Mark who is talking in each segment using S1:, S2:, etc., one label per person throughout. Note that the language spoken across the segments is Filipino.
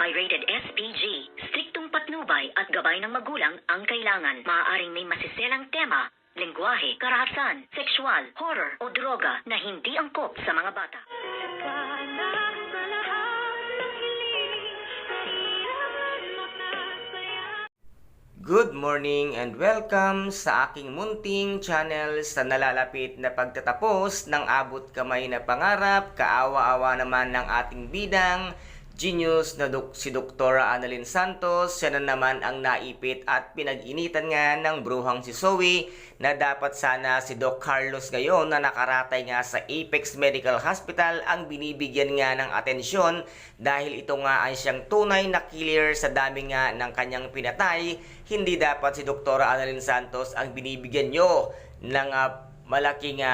S1: Pirated SPG. Striktong patnubay at gabay ng magulang ang kailangan. Maaaring may masiselang tema, lengguwahe, karahasan, sexual, horror o droga na hindi angkop sa mga bata.
S2: Good morning and welcome sa aking munting channel sa nalalapit na pagtatapos ng abot kamay na pangarap. Kaawa-awa naman ng ating bidang genius na si Dr. Annalyn Santos. Siya na naman ang naipit at pinag-initan nga ng bruhang si Zoe na dapat sana si Doc Carlos ngayon na nakaratay nga sa Apex Medical Hospital ang binibigyan nga ng atensyon dahil ito nga ay siyang tunay na killer sa dami nga ng kanyang pinatay. Hindi dapat si Dr. Annalyn Santos ang binibigyan nyo ng malaking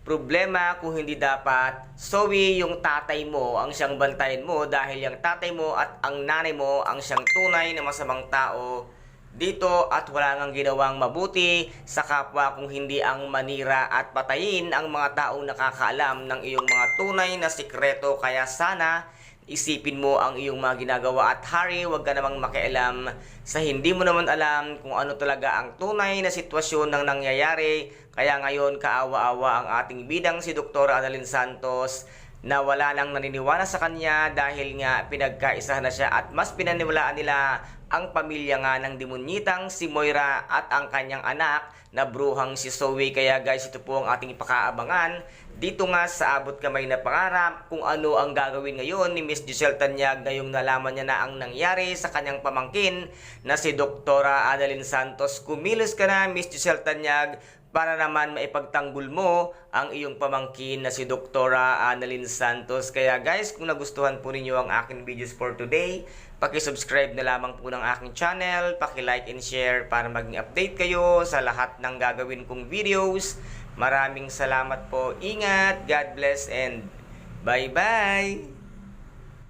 S2: problema kung hindi dapat Zoe yung tatay mo ang siyang bantayan mo dahil yung tatay mo at ang nanay mo ang siyang tunay na masamang tao dito at wala ngang ginawang mabuti sa kapwa kung hindi ang manira at patayin ang mga taong nakakaalam ng iyong mga tunay na sikreto. Kaya sana isipin mo ang iyong mga ginagawa at hari, huwag ka namang makialam sa hindi mo naman alam kung ano talaga ang tunay na sitwasyon ng nangyayari. Kaya ngayon kaawa-awa ang ating bidang si Dr. Annalyn Santos na wala nang naniniwala sa kanya dahil nga pinagkaisahan na siya at mas pinaniwalaan nila ang pamilya nga ng demonyitang si Moira at ang kanyang anak na bruhang si Zoe. Kaya guys, ito po ang ating ipakaabangan dito nga sa abot kamay na pangarap kung ano ang gagawin ngayon ni Miss Giselle Tanyag ngayong nalaman niya na ang nangyari sa kanyang pamangkin na si Dr. Annalyn Santos. Kumilos ka na, Miss Giselle Tanyag, para naman maipagtanggol mo ang iyong pamangkin na si Dr. Annalyn Santos. Kaya guys, kung nagustuhan po ninyo ang aking videos for today, paki-subscribe na lamang po ng aking channel, paki-like and share para maging update kayo sa lahat ng gagawin kong videos. Maraming salamat po. Ingat, God bless, and bye-bye!